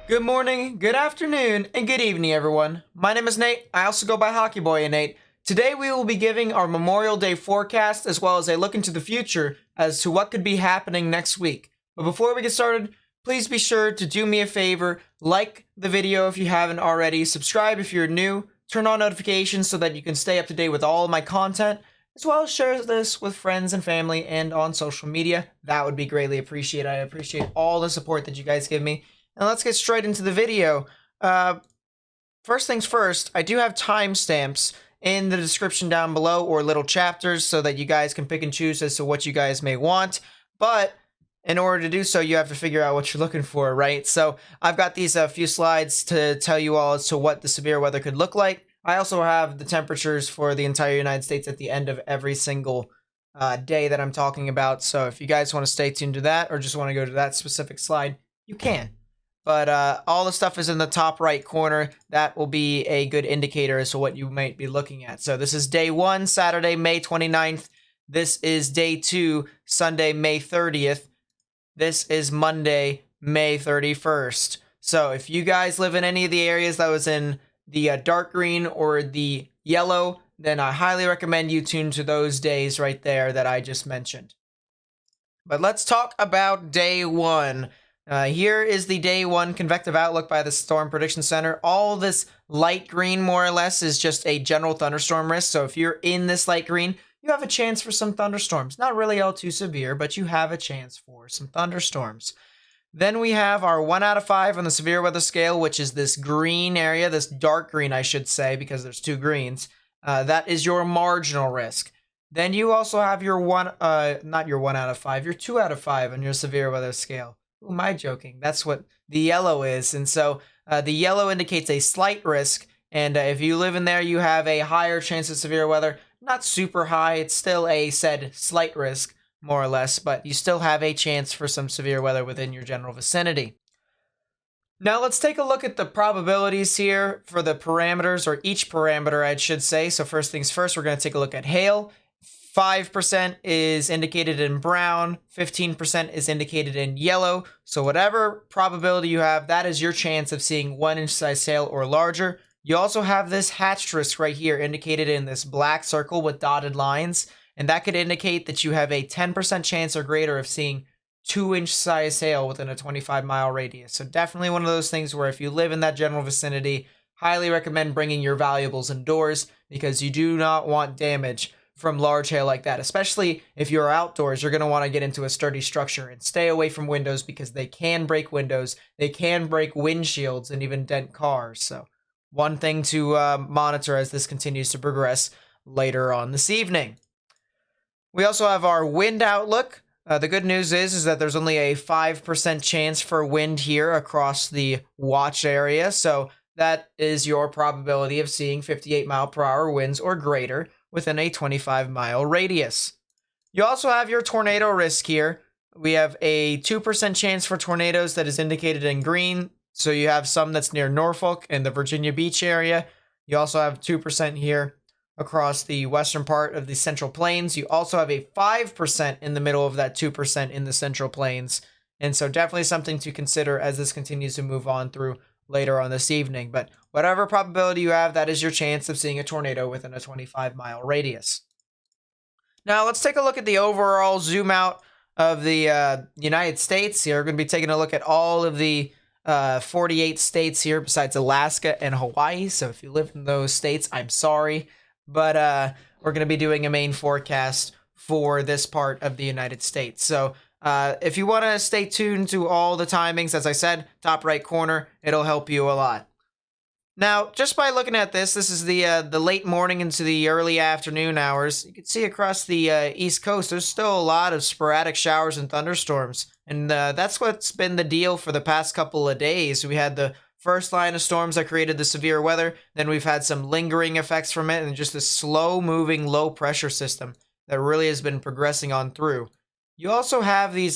Good morning, good afternoon, and good evening, everyone. My name is Nate. I also go by Hockey Boy and Nate. Today we will be giving our Memorial Day forecast as well as a look into the future as to what could be happening next week. But before we get started, please be sure to do me a favor, like the video if you haven't already, subscribe if you're new, turn on notifications so that you can stay up to date with all of my content, as well as share this with friends and family and on social media. That would be greatly appreciated. I appreciate all the support that you guys give me. And let's get straight into the video. First things first, I do have timestamps in the description down below or little chapters so that you guys can pick and choose as to what you guys may want. But in order to do so, you have to figure out what you're looking for, right? So I've got these few slides to tell you all as to what the severe weather could look like. I also have the temperatures for the entire United States at the end of every single day that I'm talking about. So if you guys want to stay tuned to that or just want to go to that specific slide, you can. But all the stuff is in the top right corner. That will be a good indicator as to what you might be looking at. So this is day 1, Saturday, May 29th. This is day 2, Sunday, May 30th. This is Monday, May 31st. So if you guys live in any of the areas that was in the dark green or the yellow, then I highly recommend you tune to those days right there that I just mentioned. But let's talk about day 1. Here is the day 1 convective outlook by the Storm Prediction Center. All this light green, more or less, is just a general thunderstorm risk. So if you're in this light green, you have a chance for some thunderstorms. Not really all too severe, but you have a chance for some thunderstorms. Then we have our 1 out of 5 on the severe weather scale, which is this green area, this dark green, I should say, because there's 2 greens. That is your marginal risk. Then you also have your not your 1 out of 5, your 2 out of 5 on your severe weather scale. Who am I joking? That's what the yellow is. And so the yellow indicates a slight risk. And if you live in there, you have a higher chance of severe weather. Not super high. It's still a said slight risk, more or less. But you still have a chance for some severe weather within your general vicinity. Now let's take a look at the probabilities here for the parameters, or each parameter, I should say. So first things first, we're going to take a look at hail. 5% is indicated in brown, 15% is indicated in yellow. So whatever probability you have, that is your chance of seeing 1-inch size hail or larger. You also have this hatched risk right here indicated in this black circle with dotted lines. And that could indicate that you have a 10% chance or greater of seeing 2-inch size hail within a 25-mile radius. So definitely one of those things where if you live in that general vicinity, highly recommend bringing your valuables indoors because you do not want damage from large hail like that. Especially if you're outdoors, you're going to want to get into a sturdy structure and stay away from windows because they can break windows, they can break windshields and even dent cars. So one thing to monitor as this continues to progress later on this evening. We also have our wind outlook. The good news is that there's only a 5% chance for wind here across the watch area. So that is your probability of seeing 58-mile-per-hour winds or greater within a 25-mile radius. You also have your tornado risk here. We have a 2% chance for tornadoes that is indicated in green. So you have some that's near Norfolk and the Virginia Beach area. You also have 2% here across the western part of the Central Plains. You also have a 5% in the middle of that 2% in the Central Plains. And so definitely something to consider as this continues to move on through later on this evening. But whatever probability you have, that is your chance of seeing a tornado within a 25-mile radius. Now let's take a look at the overall zoom out of the United States here. We're going to be taking a look at all of the 48 states here besides Alaska and Hawaii. So if you live in those states, I'm sorry. But we're going to be doing a main forecast for this part of the United States. So if you want to stay tuned to all the timings, as I said, top right corner, it'll help you a lot. Now, just by looking at this is the late morning into the early afternoon hours. You can see across the East Coast, there's still a lot of sporadic showers and thunderstorms. And that's what's been the deal for the past couple of days. We had the first line of storms that created the severe weather. Then we've had some lingering effects from it and just a slow-moving low-pressure system that really has been progressing on through. You also have these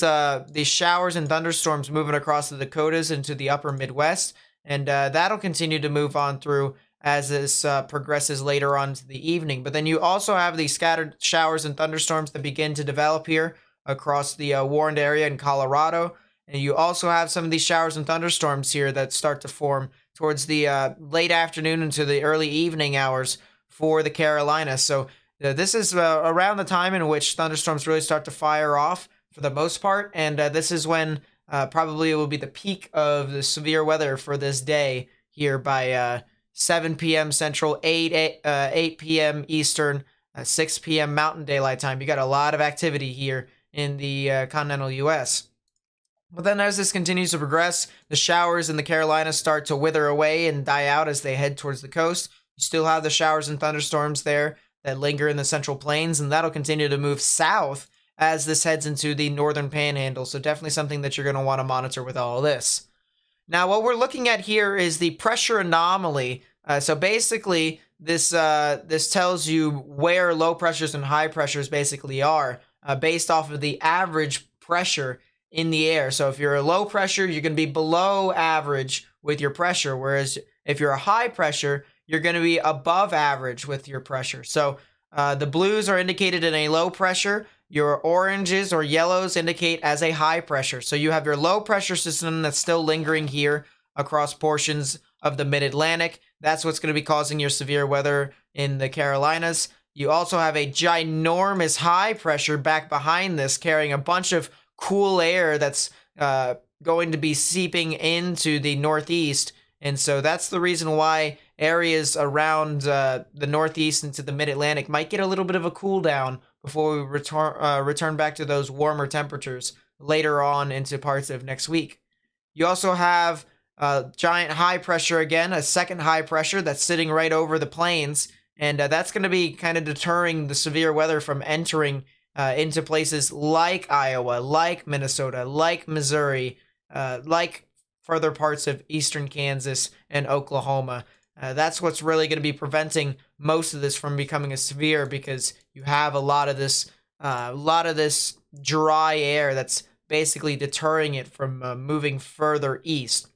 showers and thunderstorms moving across the Dakotas into the upper Midwest. And that'll continue to move on through as this progresses later on to the evening. But then you also have these scattered showers and thunderstorms that begin to develop here across the Warrened area in Colorado. And you also have some of these showers and thunderstorms here that start to form towards the late afternoon into the early evening hours for the Carolinas. So this is around the time in which thunderstorms really start to fire off for the most part. And this is when probably it will be the peak of the severe weather for this day here by 7 p.m. Central, 8 p.m. Eastern, 6 p.m. Mountain Daylight Time. You got a lot of activity here in the continental U.S. But then as this continues to progress, the showers in the Carolinas start to wither away and die out as they head towards the coast. You still have the showers and thunderstorms there that linger in the Central Plains, and that'll continue to move south as this heads into the northern panhandle. So definitely something that you're going to want to monitor with all of this. Now, what we're looking at here is the pressure anomaly. So basically, this tells you where low pressures and high pressures basically are based off of the average pressure in the air. So if you're a low pressure, you're going to be below average with your pressure. Whereas if you're a high pressure, you're going to be above average with your pressure. So the blues are indicated in a low pressure. Your oranges or yellows indicate as a high pressure. So you have your low pressure system that's still lingering here across portions of the mid-Atlantic. That's what's going to be causing your severe weather in the Carolinas. You also have a ginormous high pressure back behind this, carrying a bunch of cool air that's going to be seeping into the Northeast. And so that's the reason why areas around the Northeast into the mid-Atlantic might get a little bit of a cool down before we return back to those warmer temperatures later on into parts of next week. You also have giant high pressure again, a second high pressure that's sitting right over the plains, and that's going to be kind of deterring the severe weather from entering into places like Iowa, like Minnesota, like Missouri, like further parts of eastern Kansas and Oklahoma. That's what's really going to be preventing most of this from becoming a severe, because you have a lot of this dry air that's basically deterring it from moving further east.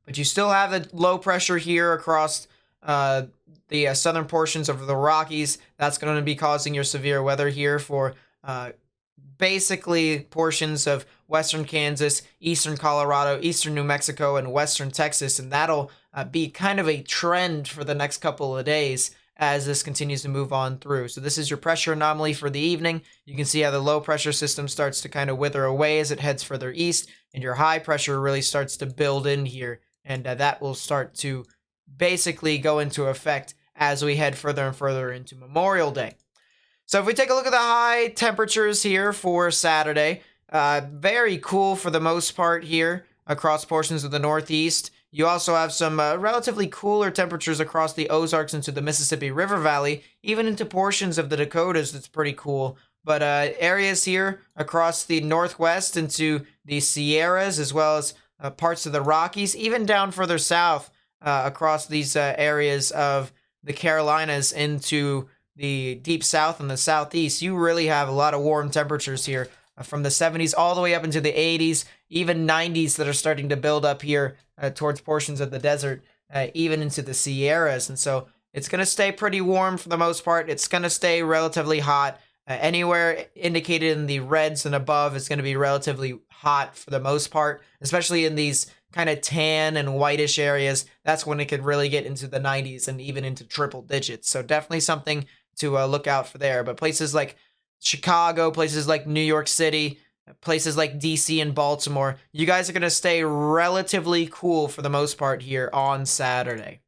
But you still have the low pressure here across the southern portions of the Rockies. That's going to be causing your severe weather here for basically portions of western Kansas, eastern Colorado, eastern New Mexico, and western Texas. And that'll be kind of a trend for the next couple of days as this continues to move on through. So this is your pressure anomaly for the evening. You can see how the low pressure system starts to kind of wither away as it heads further east, and your high pressure really starts to build in here. And that will start to basically go into effect as we head further and further into Memorial Day. So if we take a look at the high temperatures here for Saturday, very cool for the most part here across portions of the Northeast. You also have some relatively cooler temperatures across the Ozarks into the Mississippi River Valley, even into portions of the Dakotas. That's pretty cool. But areas here across the Northwest into the Sierras, as well as parts of the Rockies, even down further south across these areas of the Carolinas into the deep south and the southeast, you really have a lot of warm temperatures here from the 70s all the way up into the 80s, even 90s that are starting to build up here towards portions of the desert, even into the Sierras. And so it's going to stay pretty warm for the most part. It's going to stay relatively hot. Anywhere indicated in the reds and above is going to be relatively hot for the most part, especially in these kind of tan and whitish areas. That's when it could really get into the 90s and even into triple digits. So definitely something to look out for there. But places like Chicago, places like New York City, places like DC and Baltimore, you guys are going to stay relatively cool for the most part here on Saturday.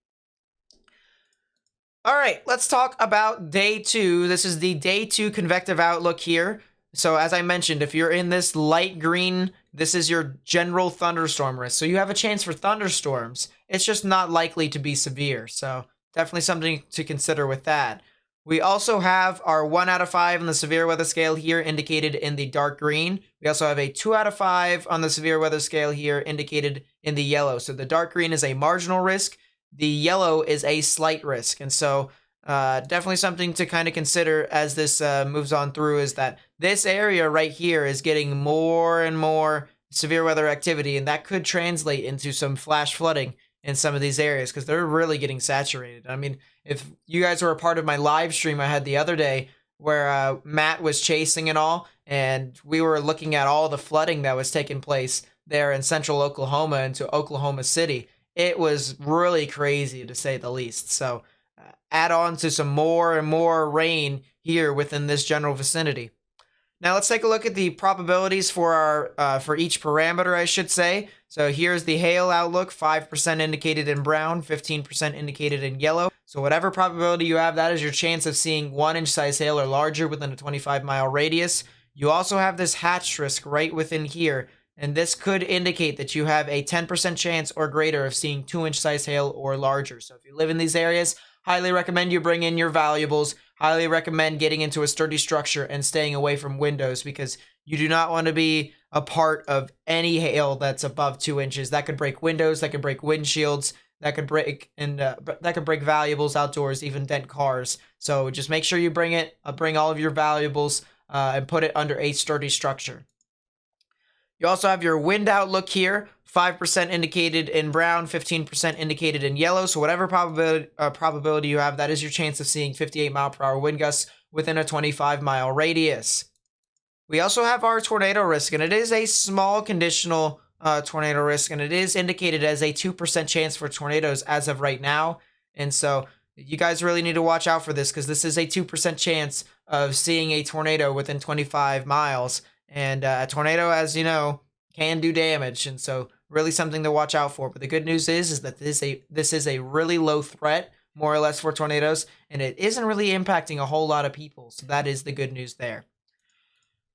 All right, let's talk about day 2. This is the day 2 convective outlook here. So as I mentioned, if you're in this light green, this is your general thunderstorm risk. So you have a chance for thunderstorms. It's just not likely to be severe. So definitely something to consider with that. We also have our 1 out of 5 on the severe weather scale here indicated in the dark green. We also have a 2 out of 5 on the severe weather scale here indicated in the yellow. So the dark green is a marginal risk. The yellow is a slight risk. And so definitely something to kind of consider as this moves on through is that this area right here is getting more and more severe weather activity, and that could translate into some flash flooding in some of these areas because they're really getting saturated. I mean, if you guys were a part of my live stream I had the other day where Matt was chasing and all, and we were looking at all the flooding that was taking place there in central Oklahoma into Oklahoma City. It was really crazy to say the least. So add on to some more and more rain here within this general vicinity. Now let's take a look at the probabilities for our for each parameter, I should say. So here's the hail outlook: 5% indicated in brown, 15% indicated in yellow. So whatever probability you have, that is your chance of seeing 1-inch size hail or larger within a 25-mile radius. You also have this hatch risk right within here, and this could indicate that you have a 10% chance or greater of seeing 2-inch size hail or larger. So if you live in these areas, highly recommend you bring in your valuables. Highly recommend getting into a sturdy structure and staying away from windows, because you do not want to be a part of any hail that's above 2 inches. That could break windows, that could break windshields, that could break valuables outdoors, even dent cars. So just make sure you bring all of your valuables and put it under a sturdy structure. You also have your wind outlook here: 5% indicated in brown, 15% indicated in yellow. So whatever probability you have, that is your chance of seeing 58-mile-per-hour wind gusts within a 25-mile radius. We also have our tornado risk, and it is a small conditional tornado risk, and it is indicated as a 2% chance for tornadoes as of right now. And so you guys really need to watch out for this, because this is a 2% chance of seeing a tornado within 25 miles. And a tornado, as you know, can do damage, and so really something to watch out for. But the good news is that this is a really low threat, more or less, for tornadoes, and it isn't really impacting a whole lot of people. So that is the good news there.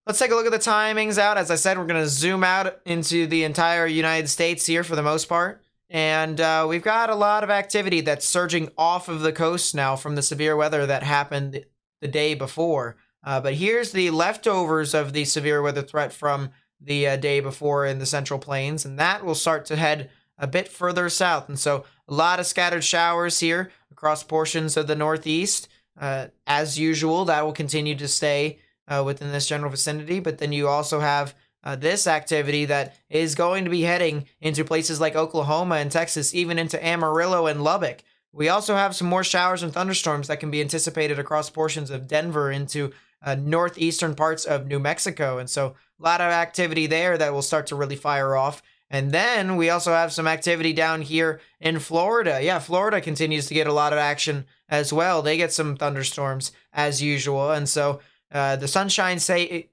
Let's take a look at the timings out. As I said, we're going to zoom out into the entire United States here for the most part. And we've got a lot of activity that's surging off of the coast now from the severe weather that happened the day before. But here's the leftovers of the severe weather threat from the day before in the Central Plains, and that will start to head a bit further south. And so a lot of scattered showers here across portions of the Northeast. As usual, that will continue to stay within this general vicinity. But then you also have this activity that is going to be heading into places like Oklahoma and Texas, even into Amarillo and Lubbock. We also have some more showers and thunderstorms that can be anticipated across portions of Denver into northeastern parts of New Mexico. And so a lot of activity there that will start to really fire off. And then we also have some activity down here in Florida. Yeah, Florida continues to get a lot of action as well. They get some thunderstorms as usual. And so the Sunshine State,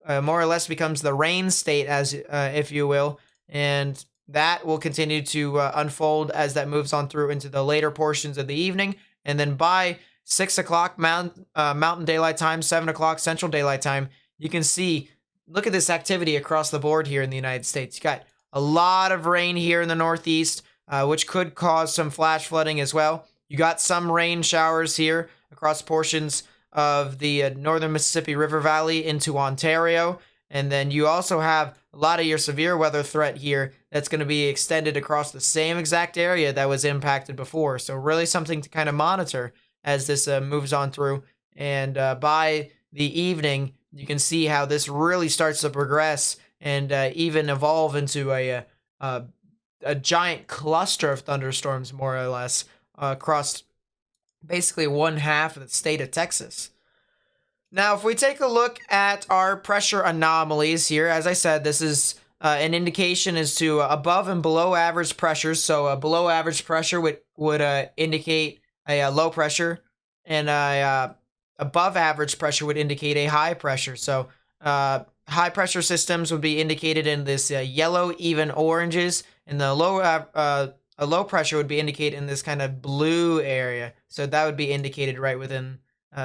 more or less becomes the rain state, as if you will. And that will continue to unfold as that moves on through into the later portions of the evening. And then by 6 o'clock Mountain Daylight Time, 7 o'clock Central Daylight Time, you can see, look at this activity across the board here in the United States. You got a lot of rain here in the Northeast, which could cause some flash flooding as well. You got some rain showers here across portions of the northern Mississippi River Valley into Ontario. And then you also have a lot of your severe weather threat here that's going to be extended across the same exact area that was impacted before. So really something to kind of monitor as this moves on through. And by the evening, you can see how this really starts to progress and even evolve into a giant cluster of thunderstorms, more or less, across basically one half of the state of Texas. Now, if we take a look at our pressure anomalies here, as I said, this is an indication as to above and below average pressures. So a below average pressure would indicate a low pressure, and above average pressure would indicate a high pressure. So high pressure systems would be indicated in this yellow, even oranges, and the a low pressure would be indicated in this kind of blue area. So that would be indicated right within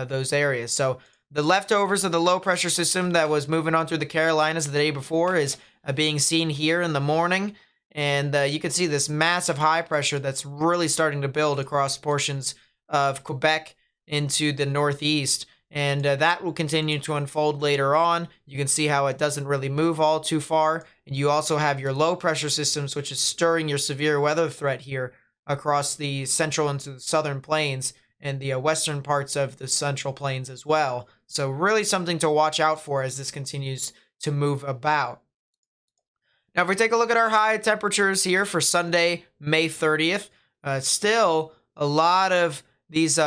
those areas. So the leftovers of the low pressure system that was moving on through the Carolinas the day before is being seen here in the morning. And you can see this massive high pressure that's really starting to build across portions of Quebec into the Northeast. And that will continue to unfold later on. You can see how it doesn't really move all too far. And you also have your low pressure systems, which is stirring your severe weather threat here across the central and the southern plains and the western parts of the central plains as well. So really something to watch out for as this continues to move about. Now, if we take a look at our high temperatures here for Sunday, May 30th, still a lot of these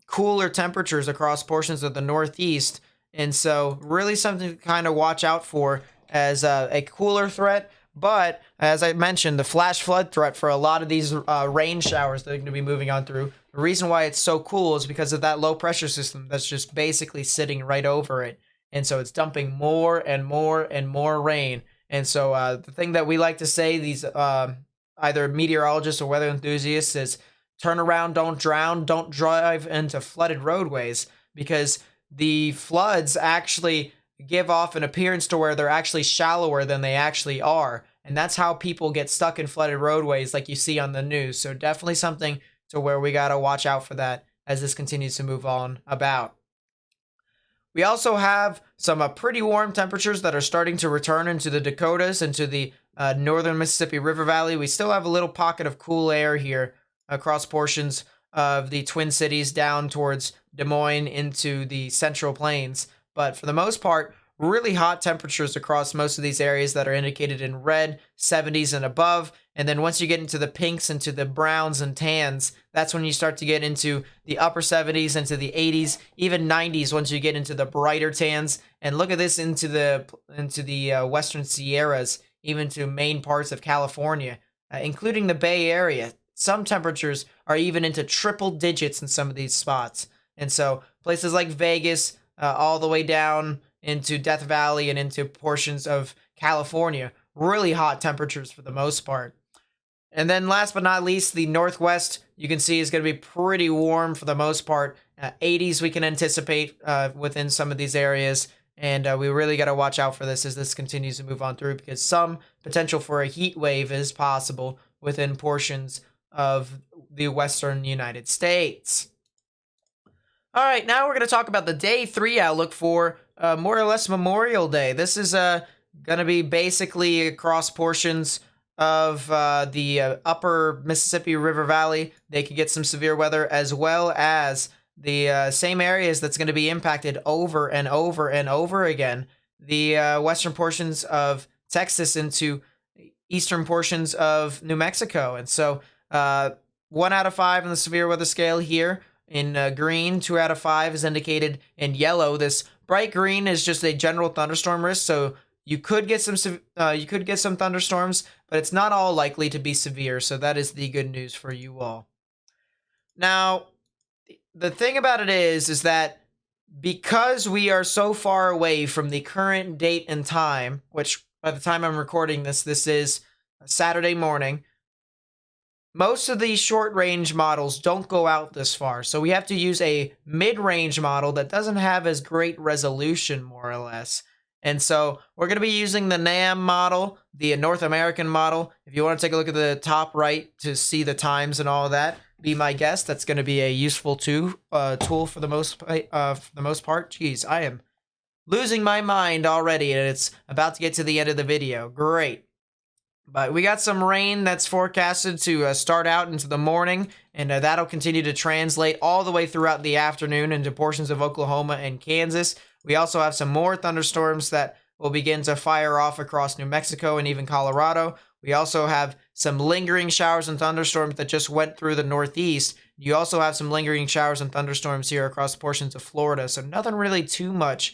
cooler temperatures across portions of the Northeast And so really something to kind of watch out for as a cooler threat. But as I mentioned, the flash flood threat for a lot of these rain showers that are going to be moving on through, the reason why it's so cool is because of that low pressure system that's just basically sitting right over it. And so it's dumping more and more and more rain. And so the thing that we like to say, these either meteorologists or weather enthusiasts, is turn around, don't drown, don't drive into flooded roadways, because the floods actually give off an appearance to where they're actually shallower than they actually are. And that's how people get stuck in flooded roadways like you see on the news. So definitely something to where we got to watch out for that as this continues to move on about. We also have some pretty warm temperatures that are starting to return into the Dakotas, into the northern Mississippi River Valley. We still have a little pocket of cool air here across portions of the Twin Cities down towards Des Moines into the Central Plains. But for the most part, really hot temperatures across most of these areas that are indicated in red, 70s and above. And then once you get into the pinks, into the browns and tans, that's when you start to get into the upper 70s, into the 80s, even 90s once you get into the brighter tans. And look at this into the Western Sierras, even to main parts of California, including the Bay Area. Some temperatures are even into triple digits in some of these spots. And so places like Vegas, all the way down into Death Valley and into portions of California, really hot temperatures for the most part. And then last but not least, the Northwest, you can see, is going to be pretty warm for the most part. 80s we can anticipate within some of these areas. And we really got to watch out for this as this continues to move on through, because some potential for a heat wave is possible within portions of the western United States. All right, now we're going to talk about the day 3 outlook for more or less Memorial Day. This is going to be basically across portions of the upper Mississippi River Valley. They could get some severe weather, as well as the same areas that's going to be impacted over and over and over again. The western portions of Texas into eastern portions of New Mexico. And so 1 out of 5 in the severe weather scale here. In green, 2 out of 5 is indicated in yellow. This bright green is just a general thunderstorm risk, so you could get some thunderstorms, but it's not all likely to be severe. So that is the good news for you all. Now, the thing about it is that because we are so far away from the current date and time, which by the time I'm recording this is Saturday morning, most of these short-range models don't go out this far, so we have to use a mid-range model that doesn't have as great resolution, more or less. And so we're going to be using the NAM model, the North American model. If you want to take a look at the top right to see the times and all of that, be my guest. That's going to be a useful tool for the most part. Jeez, I am losing my mind already, and it's about to get to the end of the video. Great. But we got some rain that's forecasted to start out into the morning, and that'll continue to translate all the way throughout the afternoon into portions of Oklahoma and Kansas. We also have some more thunderstorms that will begin to fire off across New Mexico and even Colorado. We also have some lingering showers and thunderstorms that just went through the Northeast. You also have some lingering showers and thunderstorms here across portions of Florida. So nothing really too much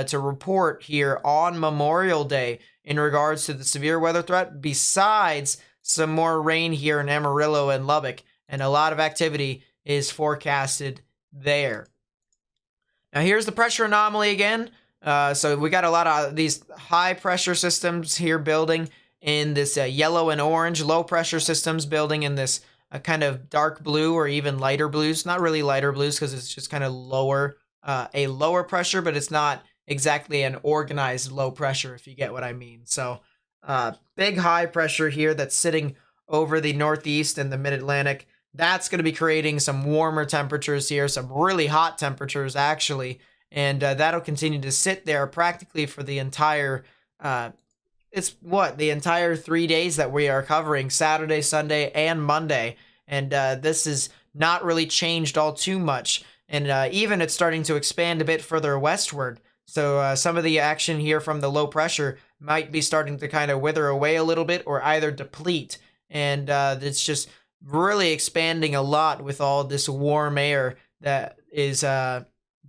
to report here on Memorial Day in regards to the severe weather threat, besides some more rain here in Amarillo and Lubbock, and a lot of activity is forecasted there. Now here's the pressure anomaly again. So we got a lot of these high pressure systems here building in this yellow and orange, low pressure systems building in this kind of dark blue or even lighter blues. Not really lighter blues because it's just kind of lower, a lower pressure, but it's not exactly an organized low pressure, if you get what I mean. So big high pressure here that's sitting over the Northeast and the Mid-Atlantic. That's going to be creating some warmer temperatures here, some really hot temperatures actually, and that'll continue to sit there practically for the entire the entire 3 days that we are covering, Saturday, Sunday, and Monday. And this is not really changed all too much, and even it's starting to expand a bit further westward. So some of the action here from the low pressure might be starting to kind of wither away a little bit or either deplete. And it's just really expanding a lot with all this warm air that is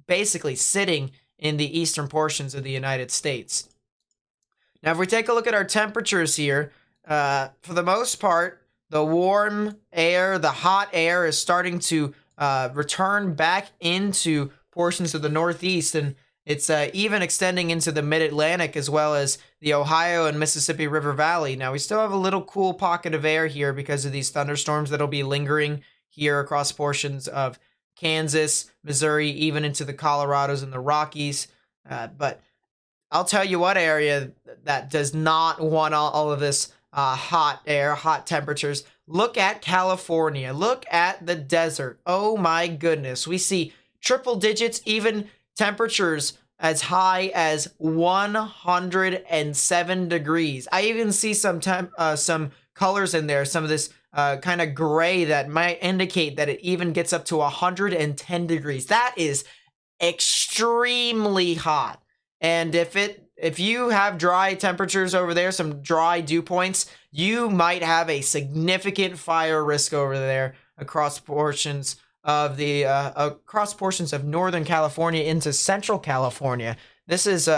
basically sitting in the eastern portions of the United States. Now, if we take a look at our temperatures here, for the most part, the warm air, the hot air is starting to return back into portions of the Northeast, and it's even extending into the Mid-Atlantic as well as the Ohio and Mississippi River Valley. Now, we still have a little cool pocket of air here because of these thunderstorms that'll be lingering here across portions of Kansas, Missouri, even into the Colorados and the Rockies. But I'll tell you what area that does not want all of this hot air, hot temperatures. Look at California. Look at the desert. Oh my goodness. We see triple digits, even temperatures as high as 107 degrees. I even see some colors in there, some of this kind of gray that might indicate that it even gets up to 110 degrees. That is extremely hot. And if you have dry temperatures over there, some dry dew points, you might have a significant fire risk over there across portions of Northern California into Central California. This is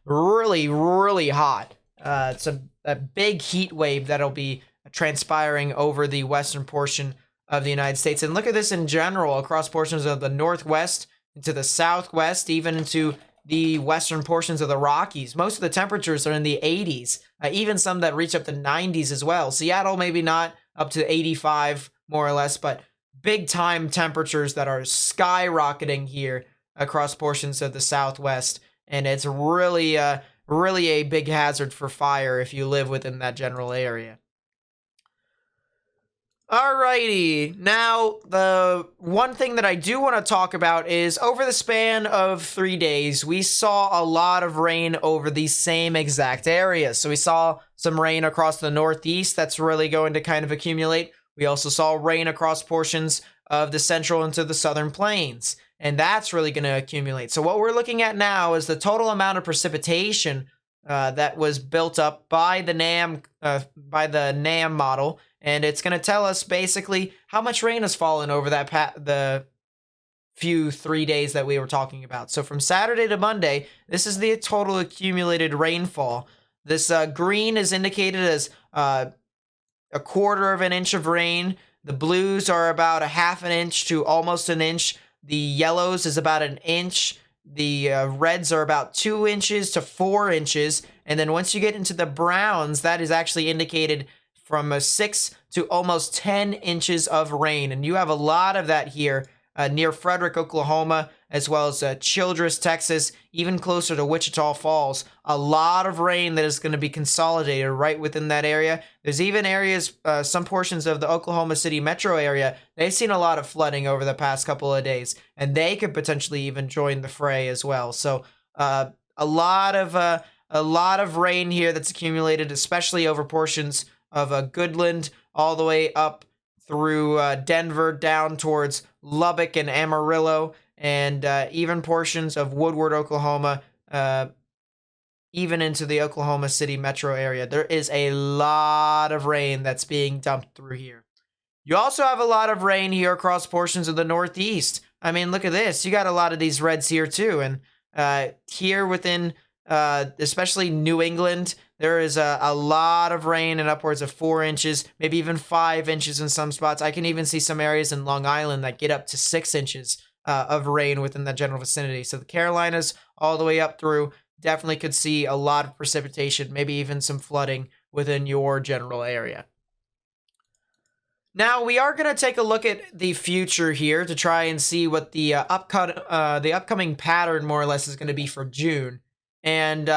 really, really hot. It's a big heat wave that'll be transpiring over the western portion of the United States. And look at this in general across portions of the Northwest, into the Southwest, even into the western portions of the Rockies. Most of the temperatures are in the 80s, even some that reach up to 90s as well. Seattle, maybe not up to 85 more or less, but big time temperatures that are skyrocketing here across portions of the Southwest. And it's really a big hazard for fire if you live within that general area. Alrighty, now the one thing that I do want to talk about is over the span of 3 days, we saw a lot of rain over these same exact areas. So we saw some rain across the Northeast that's really going to kind of accumulate. We also saw rain across portions of the central into the southern plains, and that's really going to accumulate. So what we're looking at now is the total amount of precipitation that was built up by the NAM model. And it's going to tell us basically how much rain has fallen over the few 3 days that we were talking about. So from Saturday to Monday, this is the total accumulated rainfall. This green is indicated as a quarter of an inch of rain. The blues are about a half an inch to almost an inch. The yellows is about an inch. The reds are about 2 inches to 4 inches. And then once you get into the browns, that is actually indicated from 6 to almost 10 inches of rain. And you have a lot of that here near Frederick, Oklahoma, as well as Childress, Texas, even closer to Wichita Falls. A lot of rain that is going to be consolidated right within that area. There's even areas, some portions of the Oklahoma City metro area, they've seen a lot of flooding over the past couple of days, and they could potentially even join the fray as well. So a lot of rain here that's accumulated, especially over portions of Goodland all the way up through Denver down towards Lubbock and Amarillo, and even portions of Woodward, Oklahoma, even into the Oklahoma City metro area. There is a lot of rain that's being dumped through here. You also have a lot of rain here across portions of the Northeast. I mean, look at this. You got a lot of these reds here too, and here within especially New England, there is a lot of rain and upwards of 4 inches, maybe even 5 inches in some spots. I can even see some areas in Long Island that get up to 6 inches of rain within that general vicinity. So the Carolinas all the way up through definitely could see a lot of precipitation, maybe even some flooding within your general area. Now, we are going to take a look at the future here to try and see what the upcoming pattern, more or less, is going to be for June. And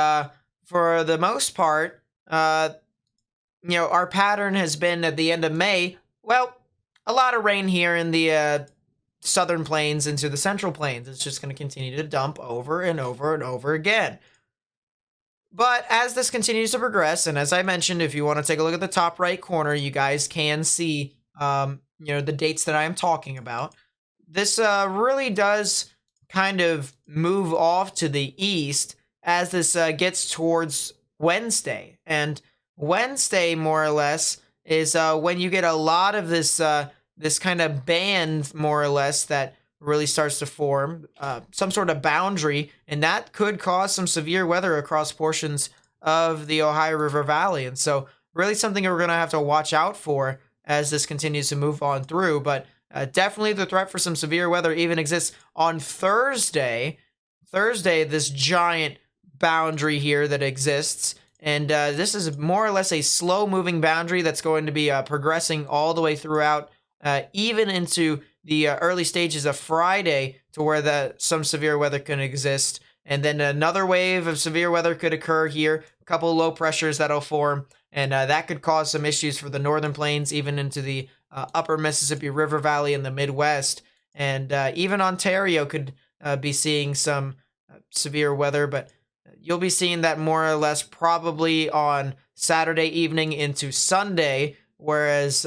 for the most part, our pattern has been at the end of May, well, a lot of rain here in the southern plains into the central plains. It's just going to continue to dump over and over and over again. But as this continues to progress, and as I mentioned, if you want to take a look at the top right corner, you guys can see, the dates that I am talking about. This really does kind of move off to the east as this gets towards Wednesday. And Wednesday, more or less, is when you get a lot of this kind of band, more or less, that really starts to form, some sort of boundary, and that could cause some severe weather across portions of the Ohio River Valley. And so really something we're going to have to watch out for as this continues to move on through. But definitely the threat for some severe weather even exists on Thursday. This giant boundary here that exists. And this is more or less a slow-moving boundary that's going to be progressing all the way throughout, even into the early stages of Friday, to where some severe weather can exist. And then another wave of severe weather could occur here, a couple of low pressures that'll form, and that could cause some issues for the northern plains, even into the upper Mississippi River Valley and the Midwest. And even Ontario could be seeing some severe weather, but you'll be seeing that more or less probably on Saturday evening into Sunday, whereas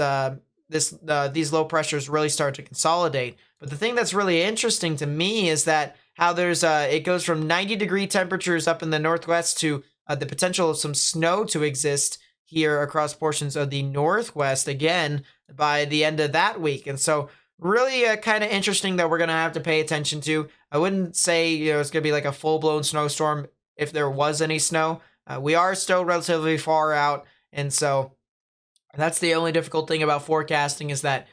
these low pressures really start to consolidate. But the thing that's really interesting to me is that how there's it goes from 90-degree temperatures up in the northwest to the potential of some snow to exist here across portions of the northwest again by the end of that week. And so really kind of interesting that we're going to have to pay attention to. I wouldn't say it's going to be like a full-blown snowstorm if there was any snow. We are still relatively far out, and so that's the only difficult thing about forecasting, is that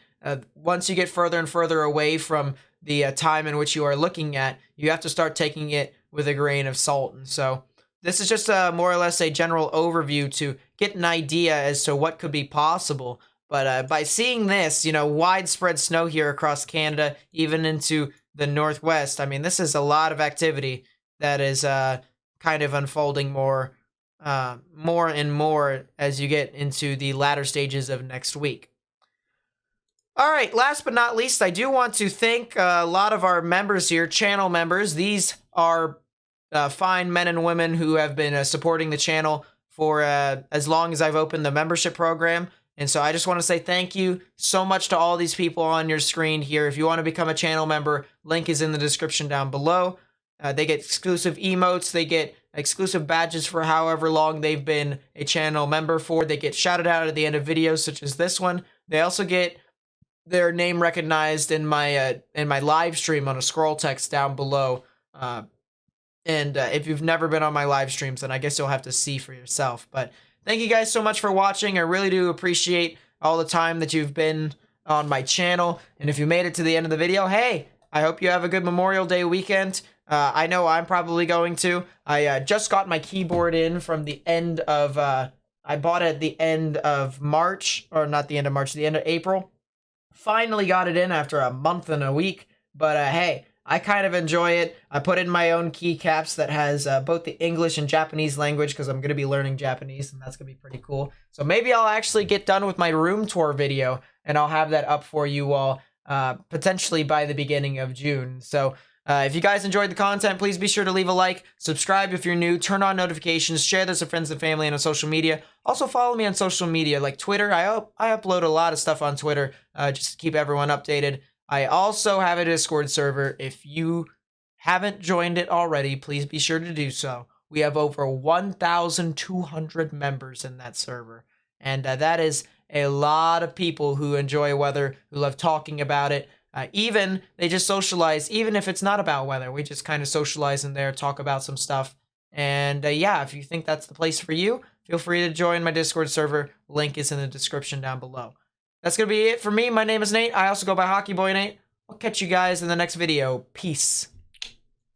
once you get further and further away from the time in which you are looking at, you have to start taking it with a grain of salt. And so this is just more or less a general overview to get an idea as to what could be possible. But by seeing this, widespread snow here across Canada, even into the northwest, I mean, this is a lot of activity that is kind of unfolding more and more as you get into the latter stages of next week. All right, last but not least, I do want to thank a lot of our members here, channel members. These are fine men and women who have been supporting the channel for as long as I've opened the membership program. And so I just want to say thank you so much to all these people on your screen here. If you want to become a channel member, link is in the description down below. They get exclusive emotes. They get exclusive badges for however long they've been a channel member for. They get shouted out at the end of videos such as this one. They also get their name recognized in my live stream on a scroll text down below. And if you've never been on my live streams, then I guess you'll have to see for yourself. But thank you guys so much for watching. I really do appreciate all the time that you've been on my channel. And if you made it to the end of the video, hey, I hope you have a good Memorial Day weekend. I know I'm probably going to. I just got my keyboard in from the end of, I bought it at the end of March, or not the end of March, the end of April. Finally got it in after a month and a week, but hey, I kind of enjoy it. I put in my own keycaps that has both the English and Japanese language, because I'm going to be learning Japanese, and that's going to be pretty cool. So maybe I'll actually get done with my room tour video, and I'll have that up for you all potentially by the beginning of June. So if you guys enjoyed the content, please be sure to leave a like, subscribe if you're new, turn on notifications, share this with friends and family and on social media. Also follow me on social media like Twitter. I upload a lot of stuff on Twitter just to keep everyone updated. I also have a Discord server. If you haven't joined it already, please be sure to do so. We have over 1,200 members in that server, and that is a lot of people who enjoy weather, who love talking about it. Even they just socialize, even if it's not about weather. We just kind of socialize in there, talk about some stuff. And yeah, if you think that's the place for you, feel free to join my Discord server. Link is in the description down below. That's going to be it for me. My name is Nate. I also go by Hockey Boy Nate. I'll catch you guys in the next video. Peace.